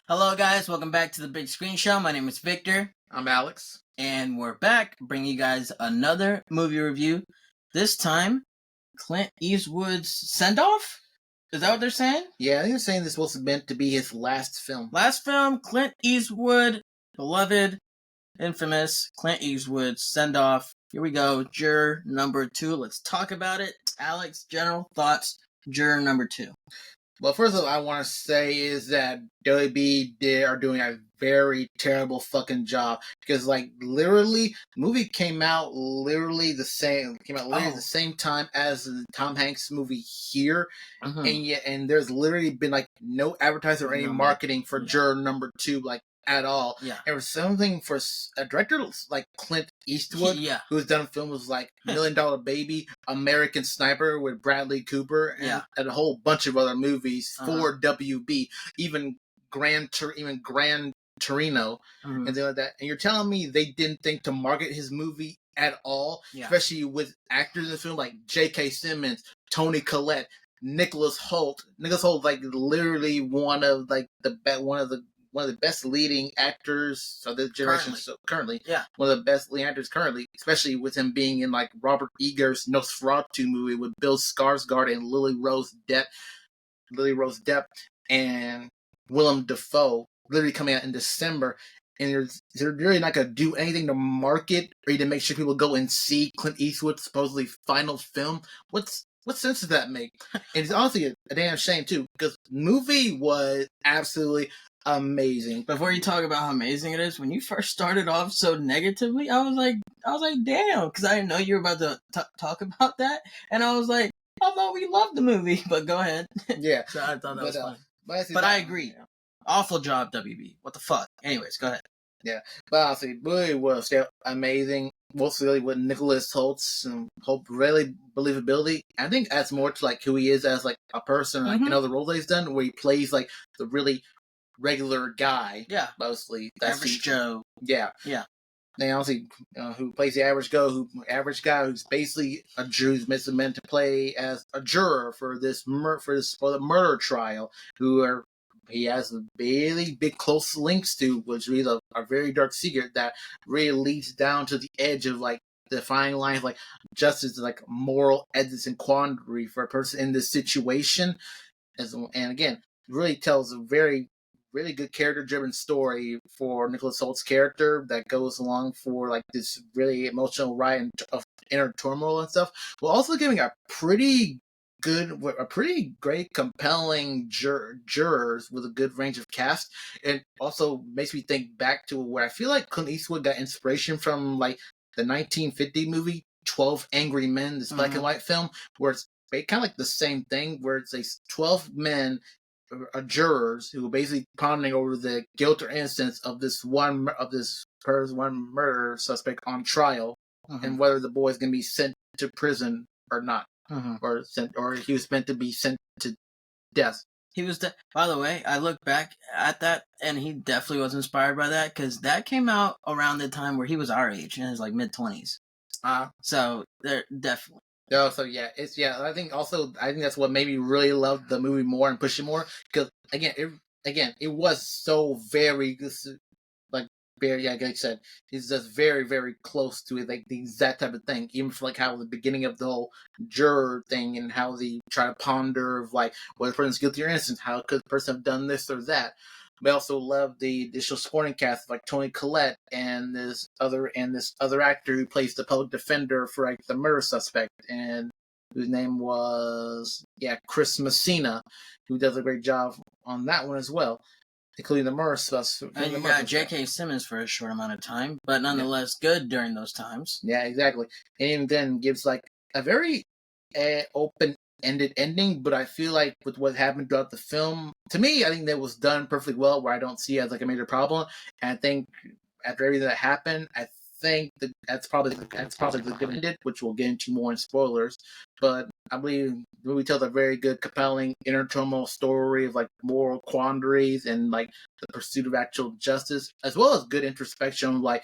Hello, guys. Welcome back to the Big Screen Show. My name is Victor. I'm Alex. And we're back bringing you guys another movie review. This time, Clint Eastwood's Send-Off? Is that what they're saying? Yeah, I think they're saying this was meant to be his last film. Last film, Clint Eastwood, beloved, infamous Clint Eastwood Send-Off. Here we go. Juror number 2. Let's talk about it. Alex, general thoughts. Juror number 2. Well, first of all, I want to say is that WB are doing a very terrible fucking job because, like, literally, the movie came out literally the same at the same time as the Tom Hanks movie here, and there's literally been like no advertising or any marketing for Juror number 2, like at all. Yeah, and was something for a director like Clint Eastwood, who's done films like $1 Million Baby, American Sniper with Bradley Cooper, and a whole bunch of other movies for WB, even Gran Torino, and things like that. And you're telling me they didn't think to market his movie at all, especially with actors in the film like J.K. Simmons, Toni Collette, Nicholas Hoult. Nicholas Hoult, like literally one of the best leading actors of the generation currently. One of the best leading actors currently, especially with him being in like Robert Eager's Nosferatu movie with Bill Skarsgård and Lily Rose Depp and Willem Dafoe, literally coming out in December. And they're really not going to do anything to market or to make sure people go and see Clint Eastwood's supposedly final film. What sense does that make? And it's honestly a damn shame too, because the movie was absolutely amazing. Before you talk about how amazing it is, when you first started off so negatively, I was like, damn, because I didn't know you were about to talk about that, and I was like, I thought we loved the movie, but go ahead. Yeah, so I thought that was funny. But I agree. Awful job, WB. What the fuck? Anyways, go ahead. Yeah, but honestly, really was amazing. Mostly with Nicholas Holt's really believability. I think adds more to like who he is as like a person, like in other roles that he's done, where he plays like the really regular guy. Yeah, mostly average Joe. Yeah. And honestly, who plays the average guy who's basically a Jew who's meant to play as a juror for the murder trial, he has really big close links to, which is a very dark secret that really leads down to the edge of like the fine line of like justice, like moral ethics and quandary for a person in this situation. And again, really tells a very really good character-driven story for Nicholas Holt's character that goes along for like this really emotional ride of inner turmoil and stuff, while also giving a pretty great, compelling jurors with a good range of cast. It also makes me think back to where I feel like Clint Eastwood got inspiration from, like the 1950 movie 12 Angry Men, this black and white film, where it's kind of like the same thing, where it's 12 men, jurors, who are basically pondering over the guilt or innocence of this one murder suspect on trial, and whether the boy is going to be sent to prison or not. Or he was meant to be sent to death. He was. By the way, I look back at that, and he definitely was inspired by that, because that came out around the time where he was our age, in his like mid-20s. So they're definitely. Oh, so yeah, I think that's what made me really love the movie more and push it more, because it was so very like I said, he's just very, very close to it, like the exact type of thing. Even for like how the beginning of the whole juror thing and how they try to ponder of like whether the person's guilty or innocent, how could the person have done this or that. We also love the additional supporting cast like Toni Collette and this other actor who plays the public defender for like the murder suspect, and whose name was Chris Messina, who does a great job on that one as well, including the murder suspect. And you got J.K. Simmons for a short amount of time, but nonetheless good during those times. Yeah, exactly. And even then gives like a very open-ended ending, but I feel like with what happened throughout the film, to me, I think that was done perfectly well, where I don't see it as like a major problem. And I think after everything that happened, I think that's probably the good ended, which we'll get into more in spoilers. But I believe the movie tells a very good, compelling, inner turmoil story of like moral quandaries and like the pursuit of actual justice, as well as good introspection of like,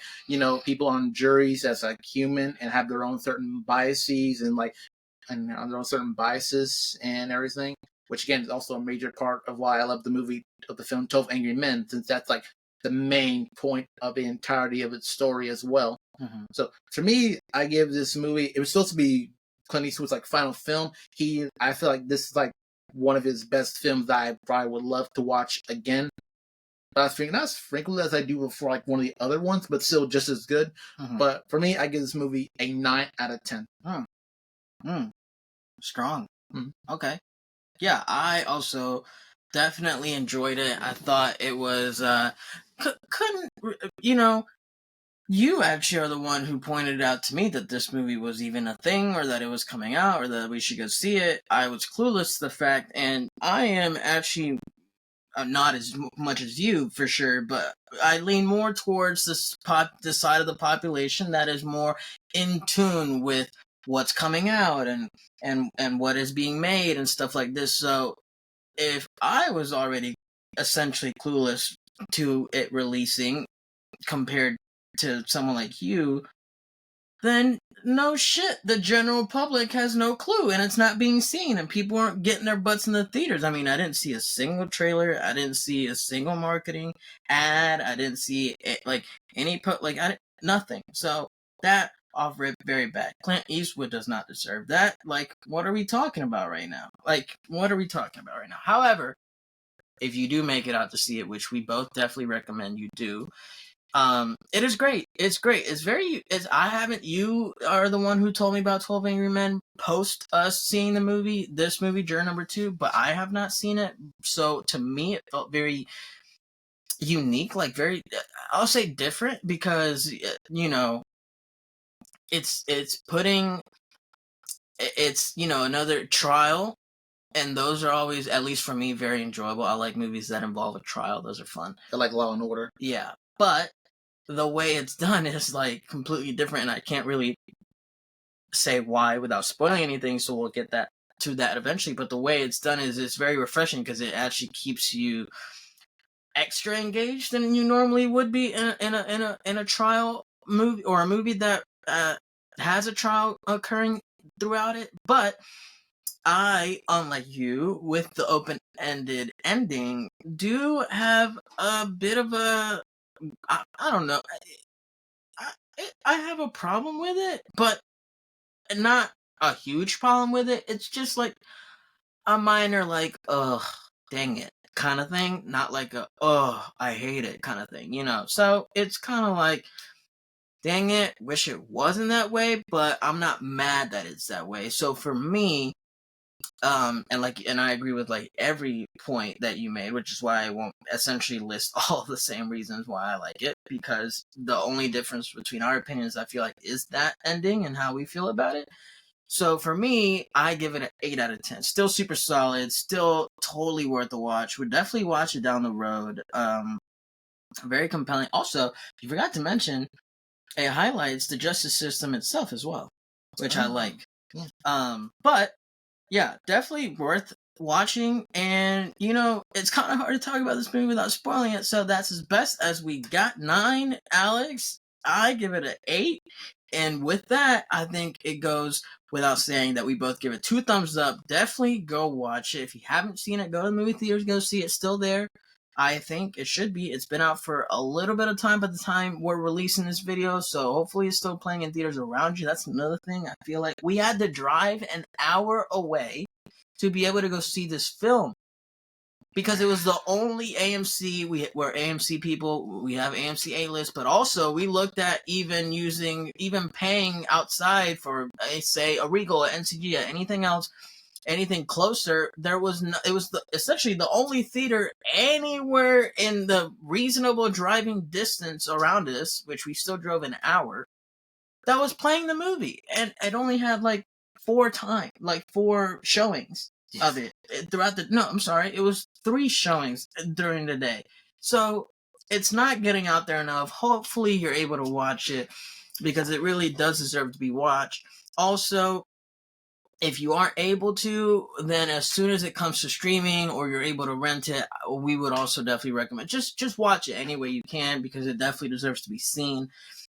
people on juries as like human and have their own certain biases and their own certain biases and everything. which again is also a major part of why I love the movie of the film 12 Angry Men, since that's like the main point of the entirety of its story as well. Mm-hmm. So for me, I give this movie. It was supposed to be Clint Eastwood's like final film. I feel like this is like one of his best films that I probably would love to watch again. Not as frequently as I do for like one of the other ones, but still just as good. Mm-hmm. But for me, I give this movie a 9 out of 10. Strong. Mm. Okay. Yeah, I also definitely enjoyed it. I thought it was couldn't you actually are the one who pointed out to me that this movie was even a thing, or that it was coming out, or that we should go see it. I was clueless to the fact, and I am actually not as much as you for sure, but I lean more towards this side of the population that is more in tune with what's coming out and what is being made and stuff like this. So if I was already essentially clueless to it releasing compared to someone like you, then no shit, the general public has no clue, and it's not being seen, and people aren't getting their butts in the theaters. I mean, I didn't see a single trailer, I didn't see a single marketing ad, I didn't see like any nothing. So that off rip very bad. Clint Eastwood does not deserve that. Like, what are we talking about right now? However, if you do make it out to see it, which we both definitely recommend you do, it is great. It's great. You are the one who told me about 12 Angry Men post us seeing this movie, Juror number 2, but I have not seen it. So to me, it felt very unique, like very, I'll say different, because, it's another trial. And those are always, at least for me, very enjoyable. I like movies that involve a trial. Those are fun. I like Law and Order. Yeah. But the way it's done is like completely different, and I can't really say why without spoiling anything, so we'll get to that eventually. But the way it's done is it's very refreshing, because it actually keeps you extra engaged than you normally would be in a trial movie, or a movie that has a trial occurring throughout it. But I, unlike you, with the open-ended ending, do have a bit of a, I don't know, I have a problem with it, but not a huge problem with it. It's just like a minor, like, ugh, dang it kind of thing. Not like a, ugh, I hate it kind of thing, So it's kind of like, dang it, wish it wasn't that way, but I'm not mad that it's that way. So for me, and I agree with like every point that you made, which is why I won't essentially list all the same reasons why I like it, because the only difference between our opinions, I feel like, is that ending and how we feel about it. So for me, I give it an 8 out of 10. Still super solid, still totally worth the watch. Would definitely watch it down the road. Very compelling. Also, you forgot to mention, it highlights the justice system itself as well, which I like. Yeah. But yeah, definitely worth watching. And it's kind of hard to talk about this movie without spoiling it, so that's as best as we got. 9, Alex. I give it an 8. And with that, I think it goes without saying that we both give it 2 thumbs up. Definitely go watch it. If you haven't seen it, go to the movie theaters, go see it. It's still there. I think it should be. It's been out for a little bit of time by the time we're releasing this video, so hopefully it's still playing in theaters around you. That's another thing. I feel like we had to drive an hour away to be able to go see this film, because it was the only AMC. We're AMC people. We have AMC A-list, but also we looked at even paying outside for, say, a Regal, a NCG, anything else, anything closer. There was no, it was essentially the only theater anywhere in the reasonable driving distance around us, which we still drove an hour, that was playing the movie, and it only had like 4 showings of it throughout the. No, I'm sorry, it was 3 showings during the day. So it's not getting out there enough. Hopefully, you're able to watch it, because it really does deserve to be watched. Also, if you aren't able to, then as soon as it comes to streaming or you're able to rent it, we would also definitely recommend just watch it any way you can, because it definitely deserves to be seen.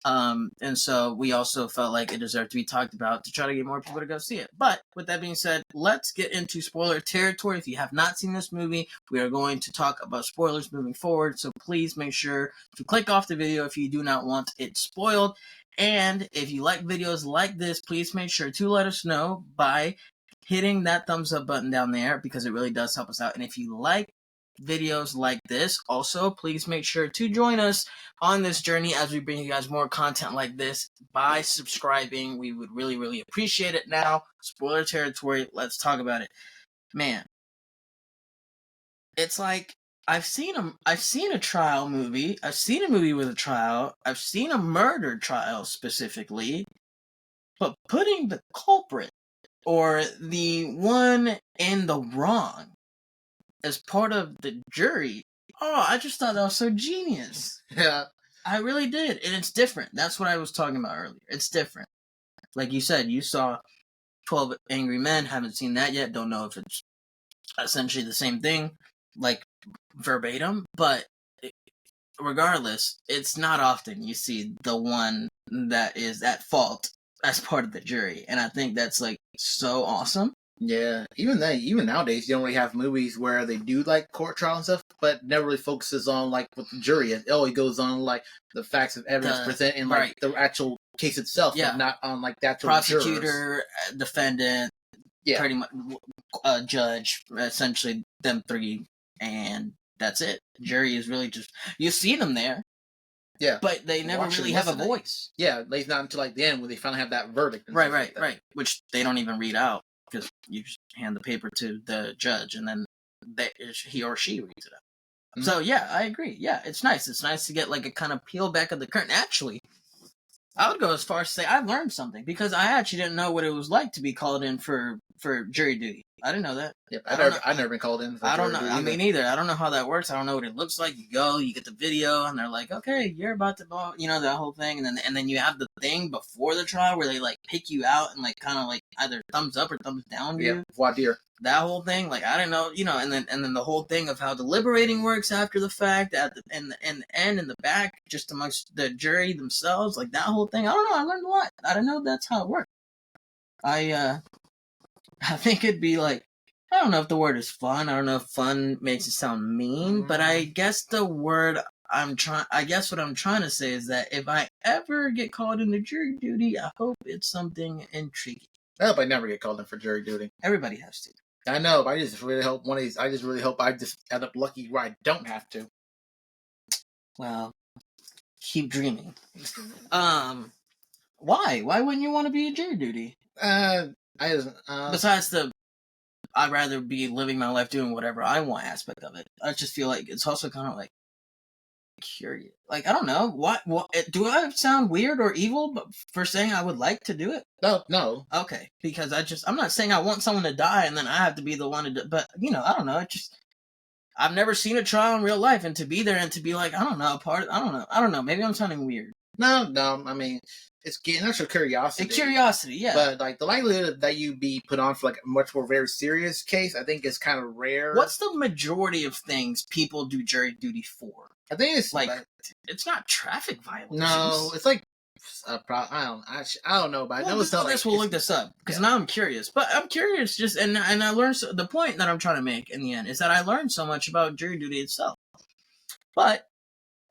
And so we also felt like it deserved to be talked about to try to get more people to go see it. But with that being said, let's get into spoiler territory. If you have not seen this movie, we are going to talk about spoilers moving forward. So please make sure to click off the video if you do not want it spoiled. And if you like videos like this, please make sure to let us know by hitting that thumbs up button down there, because it really does help us out. And if you like videos like this, also please make sure to join us on this journey as we bring you guys more content like this by subscribing. We would really, really appreciate it. Now, spoiler territory, let's talk about it. Man, it's like I've seen a trial movie. I've seen a movie with a trial. I've seen a murder trial specifically, but putting the culprit or the one in the wrong as part of the jury. Oh, I just thought that was so genius. Yeah. I really did. And it's different. That's what I was talking about earlier. It's different. Like you said, you saw 12 Angry Men. Haven't seen that yet. Don't know if it's essentially the same thing, like verbatim. But regardless, it's not often you see the one that is at fault as part of the jury. And I think that's like so awesome. Yeah, even nowadays, you don't really have movies where they do like court trial and stuff, but never really focuses on like what the jury is. It always goes on like the facts of evidence presented in like the actual case itself, but not on like the actual prosecutor, jurors. Defendant, pretty much judge, essentially them three, and that's it. Jury is really just you see them there. Yeah, but they never really have a voice. Yeah, it's not until like the end when they finally have that verdict. Right. Which they don't even read out. Because you just hand the paper to the judge, and then he or she reads it out. Mm-hmm. So yeah, I agree. Yeah, it's nice. It's nice to get like a kind of peel back of the curtain. Actually, I would go as far as to say I learned something, because I actually didn't know what it was like to be called in for jury duty. I didn't know that. Yep, I've never been called in for I don't jury know. duty I mean, either. I don't know how that works. I don't know what it looks like. You go, you get the video, and they're like, "Okay, you're about to ball," that whole thing, and then you have the thing before the trial where they like pick you out and like kind of like either thumbs up or thumbs down. Yeah, voir dire. That whole thing, like I didn't know, and then the whole thing of how deliberating works after the fact, and in the back, just amongst the jury themselves, like that whole thing. I don't know. I learned a lot. I didn't know that's how it worked. I think it'd be like, I don't know if the word is fun. I don't know if fun makes it sound mean, but I guess what I'm trying to say is that if I ever get called into jury duty, I hope it's something intriguing. I hope I never get called in for jury duty. Everybody has to. I know, but I just really hope I just end up lucky where I don't have to. Well, keep dreaming. Why? Why wouldn't you want to be in jury duty? Besides I'd rather be living my life doing whatever I want aspect of it. I just feel like it's also kind of like curious. Like, I don't know. What do I sound weird or evil for saying I would like to do it? No. Okay, because I'm not saying I want someone to die and then I have to be the one to do, but I don't know. I've never seen a trial in real life, and to be there and to be like, I don't know. Maybe I'm sounding weird. No. I mean, it's getting extra curiosity. Curiosity, yeah. But like the likelihood that you be put on for like a much more very serious case, I think is kind of rare. What's the majority of things people do jury duty for? I think it's like it's not traffic violations. No, it's like I don't know, but I know it's not. We'll look this up because now I'm curious. But I'm curious, and I learned the point that I'm trying to make in the end is that I learned so much about jury duty itself. But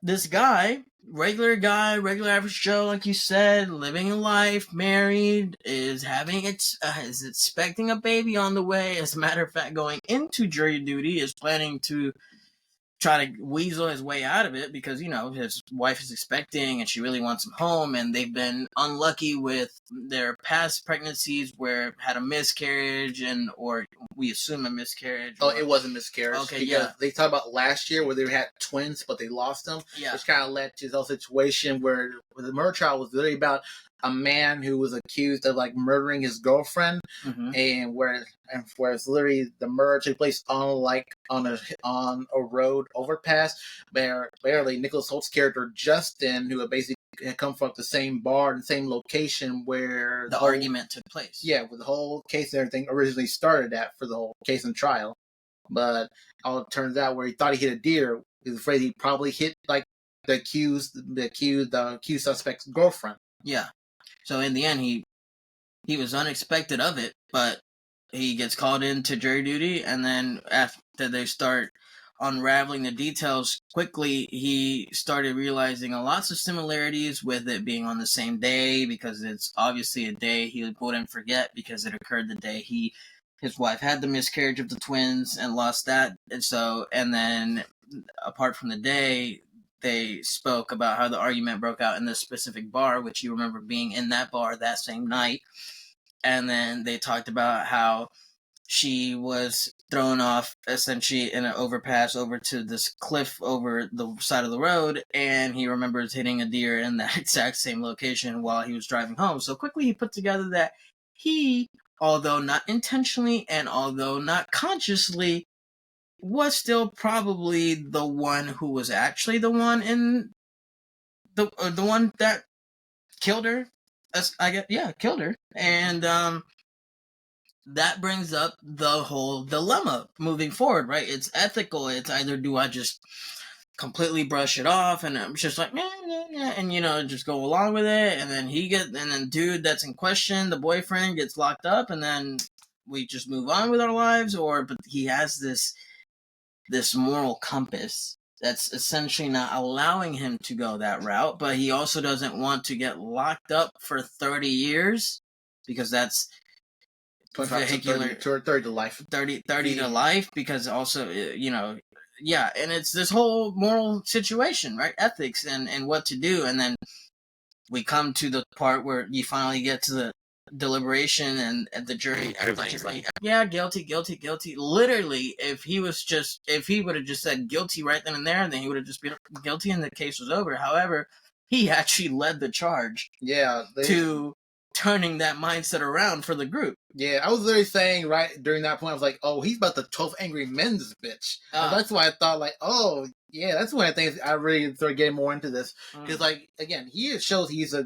this guy, regular average Joe, like you said, living a life, married, is expecting a baby on the way. As a matter of fact, going into jury duty, is planning to try to weasel his way out of it because, his wife is expecting and she really wants him home, and they've been unlucky with their past pregnancies where had a miscarriage or we assume a miscarriage. It was a miscarriage. Okay, because they talked about last year where they had twins, but they lost them. Yeah. Which kind of led to this whole situation where the murder trial was literally about a man who was accused of like murdering his girlfriend, and whereas literally the murder took place on a road overpass where barely Nicholas Holt's character Justin, who had basically had come from the same bar and same location where the argument took place. Yeah, where the whole case and everything originally started at for the whole case and trial. But all it turns out where he thought he hit a deer, he was afraid he probably hit like the accused suspect's girlfriend. Yeah. So in the end, he was unexpected of it, but he gets called into jury duty, and then after they start unraveling the details quickly, he started realizing lots of similarities with it being on the same day, because it's obviously a day he wouldn't forget, because it occurred the day his wife had the miscarriage of the twins and lost that. And then apart from the day, they spoke about how the argument broke out in this specific bar, which you remember being in that bar that same night. And then they talked about how she was thrown off essentially in an overpass over to this cliff over the side of the road, and he remembers hitting a deer in that exact same location while he was driving home. So quickly he put together that he, although not intentionally and although not consciously, was still probably the one who was actually the one in the one that killed her. Killed her. And that brings up the whole dilemma moving forward, right? It's ethical. It's either do I just completely brush it off and I'm just like, nah, nah, nah, and just go along with it, and then dude that's in question, the boyfriend, gets locked up, and then we just move on with our lives, but he has this moral compass that's essentially not allowing him to go that route, but he also doesn't want to get locked up for 30 years, because that's 25 to 30 to life. 30 to life, because also, yeah, and it's this whole moral situation, right? Ethics and what to do. And then we come to the part where you finally get to the deliberation, and at the jury, everybody's like, yeah, guilty, guilty, guilty. Literally, if he would have just said guilty right then and there, then he would have just been guilty and the case was over. However, he actually led the charge to turning that mindset around for the group. Yeah, I was literally saying right during that point, I was like, oh, he's about the 12 Angry Men's bitch. And that's why I thought, like, oh, yeah, that's when I think I really started getting more into this. Because, like, again, he shows he's a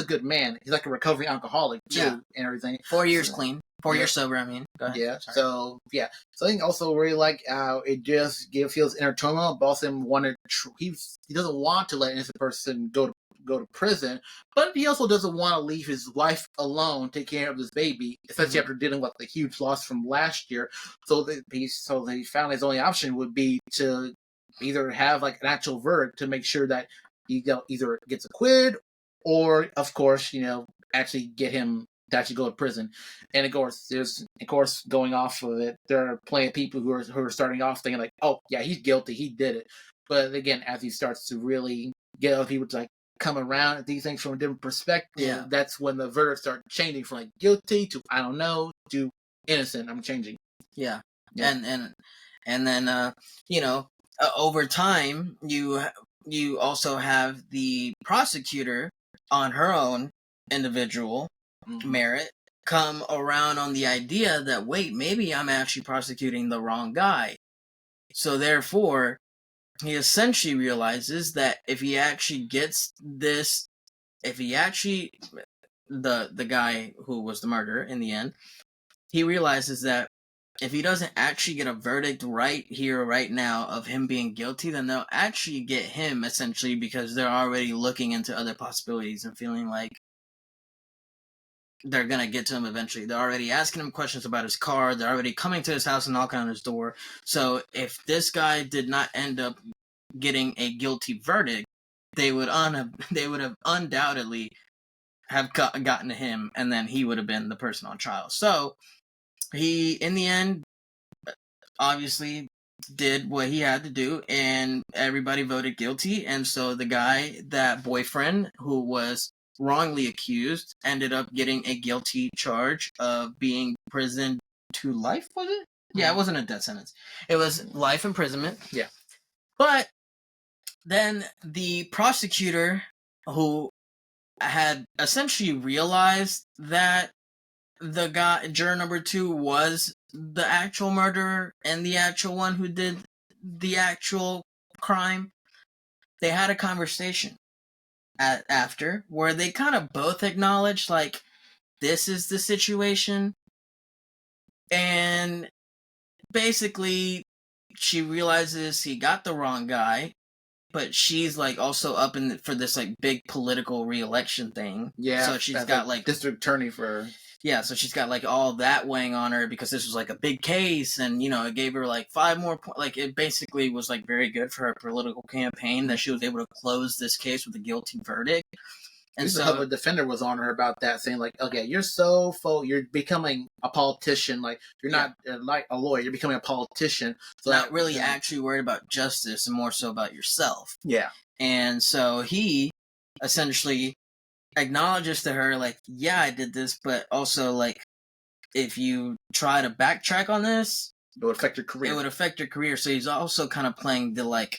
good man. He's like a recovering alcoholic, too, and everything. 4 years clean. 4 years sober, I mean. Go ahead. Yeah, sorry. So I think also really like how it just feels inner turmoil, but also he doesn't want to let an innocent person go to prison, but he also doesn't want to leave his wife alone, take care of this baby, especially after dealing with the huge loss from last year. So he found his only option would be to either have like an actual verdict to make sure that he either gets acquitted, or of course actually get him to actually go to prison. And of course going off of it, there are plenty of people who are starting off thinking like, oh yeah, he's guilty, he did it. But again, as he starts to really get other people to like come around at these things from a different perspective, that's when the verdicts start changing from like guilty to I don't know to innocent. I'm changing. Yeah. And then over time you also have the prosecutor on her own individual merit come around on the idea that, wait, maybe I'm actually prosecuting the wrong guy. So therefore, he essentially realizes that if he actually gets this, the guy who was the murderer in the end, he realizes that if he doesn't actually get a verdict right here, right now, of him being guilty, then they'll actually get him, essentially, because they're already looking into other possibilities and feeling like they're gonna get to him eventually. They're already asking him questions about his car. They're already coming to his house and knocking on his door. So if this guy did not end up getting a guilty verdict, they would have undoubtedly have gotten to him, and then he would have been the person on trial. So he, in the end, obviously did what he had to do, and everybody voted guilty. And so the guy, that boyfriend who was wrongly accused, ended up getting a guilty charge of being imprisoned to life, was it? Yeah, it wasn't a death sentence. It was life imprisonment. Yeah. But then the prosecutor, who had essentially realized that the guy, juror number 2, was the actual murderer and the actual one who did the actual crime, they had a conversation after where they kind of both acknowledged, like, this is the situation. And basically, she realizes he got the wrong guy, but she's like also up for this like big political re-election thing. Yeah, so she's got like district attorney for. Yeah, so she's got like all that weighing on her because this was like a big case, and it gave her like 5 more points. Like it basically was like very good for her political campaign that she was able to close this case with a guilty verdict. And so the defender was on her about that, saying like, "Okay, you're becoming a politician. Like you're not like a lawyer. You're becoming a politician. So not really actually worried about justice, and more so about yourself." Yeah. And so he essentially acknowledges to her like, "Yeah, I did this, but also like, if you try to backtrack on this, it would affect your career. It would affect your career." So he's also kind of playing the like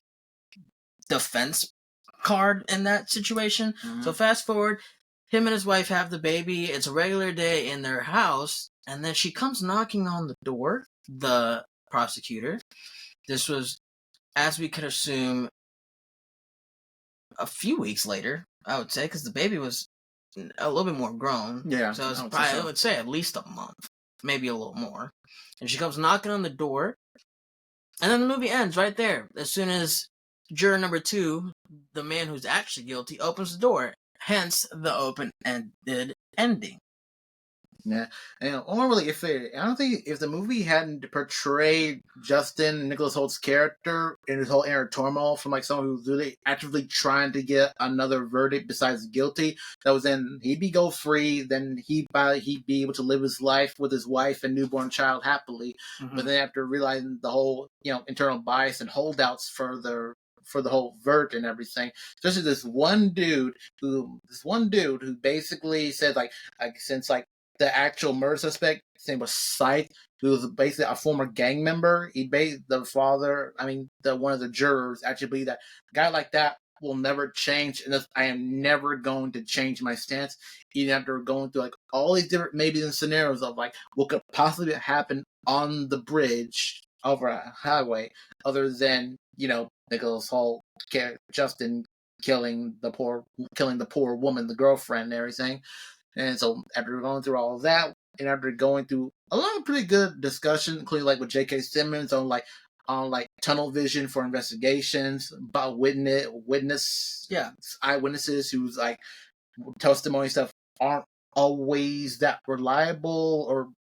defense card in that situation. Mm-hmm. So fast forward, him and his wife have the baby. It's a regular day in their house, and then she comes knocking on the door, the prosecutor. This was, as we could assume, a few weeks later, I would say, because the baby was a little bit more grown. Yeah. So it's probably, I would say, at least a month, maybe a little more. And she comes knocking on the door, and then the movie ends right there. As soon as juror number 2, the man who's actually guilty, opens the door. Hence the open-ended ending. Yeah, and normally, I don't think if the movie hadn't portrayed Justin Nicholas Holt's character in his whole inner turmoil from like someone who's really actively trying to get another verdict besides guilty, that was then he'd be go free, then he'd be able to live his life with his wife and newborn child happily. Mm-hmm. But then after realizing the whole internal bias and holdouts for the whole verdict and everything, especially this one dude who basically said like since like the actual murder suspect, his name was Scythe, who was basically a former gang member. One of the jurors actually believed that a guy like that will never change, and I am never going to change my stance, even after going through like all these different maybe scenarios of like what could possibly happen on the bridge over a highway, other than Nicholas Holt, Justin killing the poor woman, the girlfriend, and everything. And so after going through all of that, and after going through a lot of pretty good discussion, including like with J.K. Simmons on tunnel vision for investigations, about eyewitnesses whose like testimony stuff aren't always that reliable or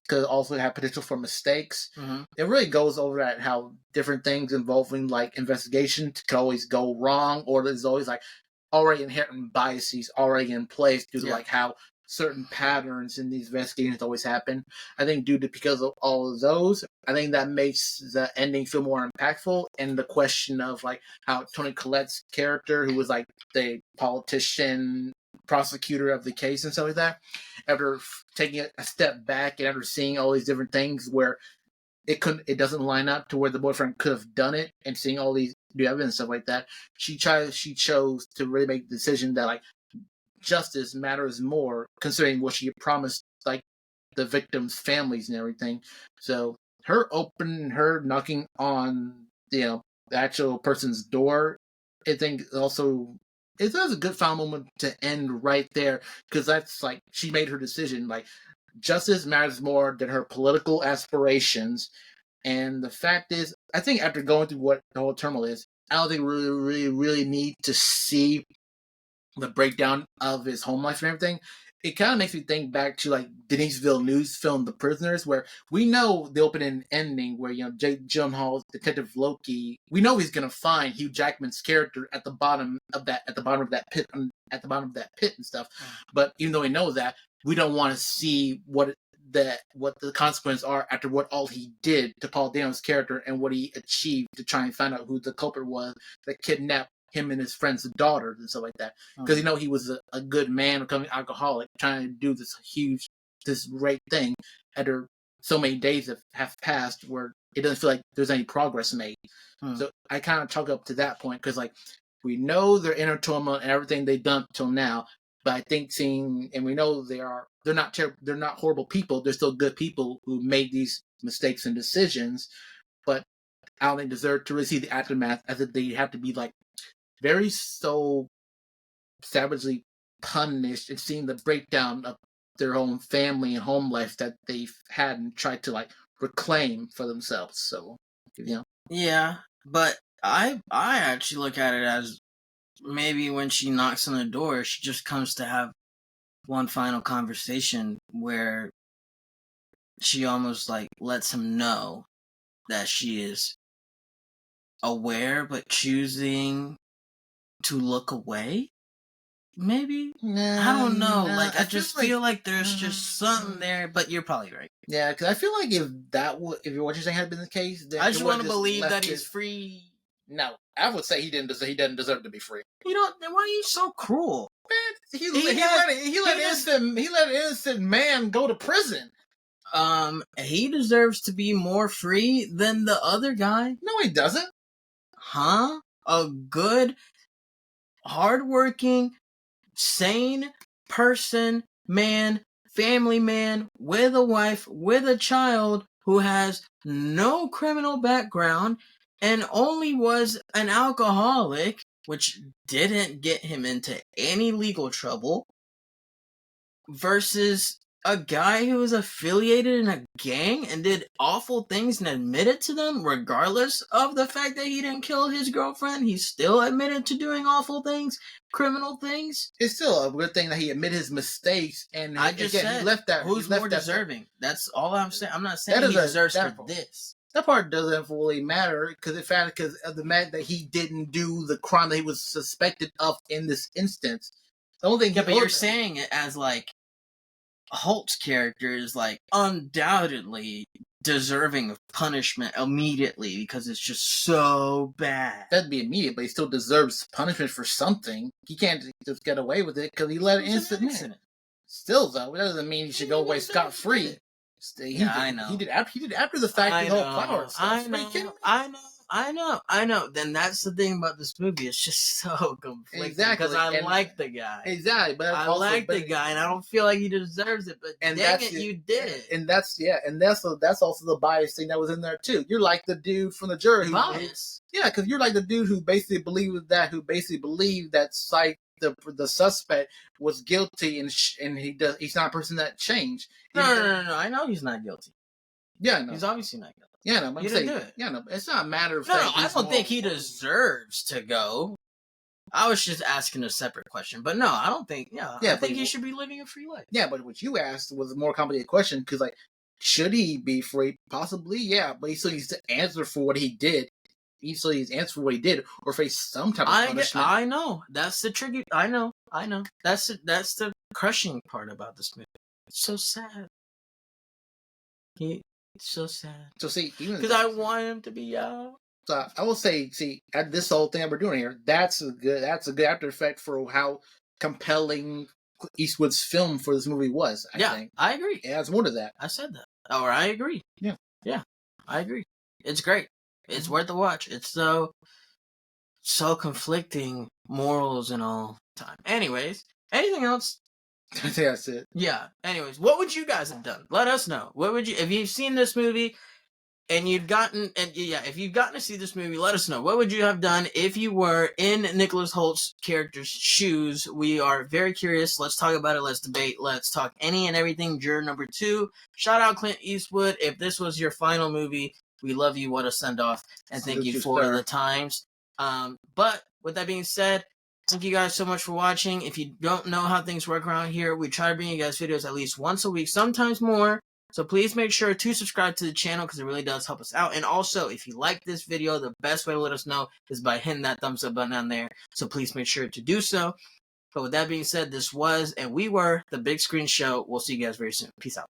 could also have potential for mistakes. Mm-hmm. It really goes over that how different things involving like investigation can always go wrong, or there's always like already inherent biases already in place due to like how certain patterns in these investigations always happen. I think because of all of those, I think that makes the ending feel more impactful. And the question of like how Toni Collette's character, who was like the politician prosecutor of the case and stuff like that, after taking a step back and after seeing all these different things where it doesn't line up to where the boyfriend could have done it, and seeing all these new evidence and stuff like that, she chose to really make the decision that like justice matters more, considering what she promised like the victims' families and everything. So her knocking on the actual person's door, I think also it was a good final moment to end right there, because that's like she made her decision. Like justice matters more than her political aspirations. And the fact is, I think after going through what the whole turmoil is, I don't think we really need to see the breakdown of his home life and everything. It kind of makes me think back to like Denis Villeneuve's film The Prisoners, where we know the opening and ending, where Jake Gyllenhaal's Detective Loki, we know he's gonna find Hugh Jackman's character at the bottom of that pit and stuff. But even though we know that, we don't want to see what the consequences are after what all he did to Paul Dano's character and what he achieved to try and find out who the culprit was that kidnapped him and his friend's daughter and stuff like that. Because he was a good man, becoming alcoholic, trying to do this great thing after so many days that have passed where it doesn't feel like there's any progress made. So I kind of chalk up to that point, because like we know their inner turmoil and everything they've done till now, but I think we know they're not horrible people. They're still good people who made these mistakes and decisions, but I don't think deserve to really see the aftermath, as if they have to be like very so savagely punished and seeing the breakdown of their own family and home life that they've had and tried to like reclaim for themselves. So yeah, but I actually look at it as maybe when she knocks on the door, she just comes to have one final conversation where she almost like lets him know that she is aware but choosing to look away. Maybe I don't know. Like I just feel like there's just something there, but you're probably right. Yeah, because I feel like if what you're saying had been the case, then I just want to believe that he's free. No, I would say he doesn't deserve to be free. You don't. Then why are you so cruel? Man, he let an innocent man go to prison. He deserves to be more free than the other guy. No, he doesn't. Huh? A good, hardworking, sane person, man, family man, with a wife, with a child, who has no criminal background and only was an alcoholic, which didn't get him into any legal trouble, versus a guy who was affiliated in a gang and did awful things and admitted to them, regardless of the fact that he didn't kill his girlfriend. He still admitted to doing awful things, criminal things. It's still a good thing that he admitted his mistakes, and I just said, he left that. Who's more deserving? That's all I'm saying. I'm not saying he deserves for this. That part doesn't really matter because of the fact that he didn't do the crime that he was suspected of in this instance. The only thing, yeah, but you're saying it as like Holt's character is like undoubtedly deserving of punishment immediately because it's just so bad. That'd be immediate, but he still deserves punishment for something. He can't just get away with it because he let an innocent man. Still, though, it doesn't mean he should go away scot free. I know. He did after the fact. The whole flower stuff. I know. Then that's the thing about this movie. It's just so conflicting. Exactly. Because I like the guy. Exactly. But I like the guy, and I don't feel like he deserves it. But dang it, you did it. And that's also the bias thing that was in there too. You're like the dude from the jury. Bias. Yeah, because you're like the dude who basically believed that the suspect was guilty and he's not a person that changed. No. I know he's not guilty. Yeah, no. He's obviously not guilty. Yeah, no. He didn't do it. Yeah, no. It's not a matter of. No, I don't think he deserves to go. I was just asking a separate question, but no, I don't think. Yeah, I think he should be living a free life. Yeah, but what you asked was a more complicated question because, like, should he be free? Possibly, yeah, but he still needs to answer for what he did. He still needs to answer for what he did or face some type of punishment. I know. That's the tricky. I know. That's the crushing part about this movie. It's so sad. It's so sad. So see, because I want him to be out. So I will say, at this whole thing that we're doing here, that's a good after effect for how compelling Eastwood's film for this movie was. I think. I agree. It adds more to that. I said that. Or I agree. Yeah, I agree. It's great. It's worth the watch. It's so conflicting morals and all time. Anyways, anything else? I think that's it. Yeah. Anyways, what would you guys have done? Let us know. What would you, if you've seen this movie and if you've gotten to see this movie, let us know. What would you have done if you were in Nicholas Holt's character's shoes? We are very curious. Let's talk about it. Let's debate. Let's talk any and everything. Juror number 2. Shout out Clint Eastwood. If this was your final movie, we love you. What a send off. And thank you for the times. But with that being said, thank you guys so much for watching. If you don't know how things work around here, we try to bring you guys videos at least once a week, sometimes more. So please make sure to subscribe to the channel because it really does help us out. And also, if you like this video, the best way to let us know is by hitting that thumbs up button down there. So please make sure to do so. But with that being said, this was and we were The Big Screen Show. We'll see you guys very soon. Peace out.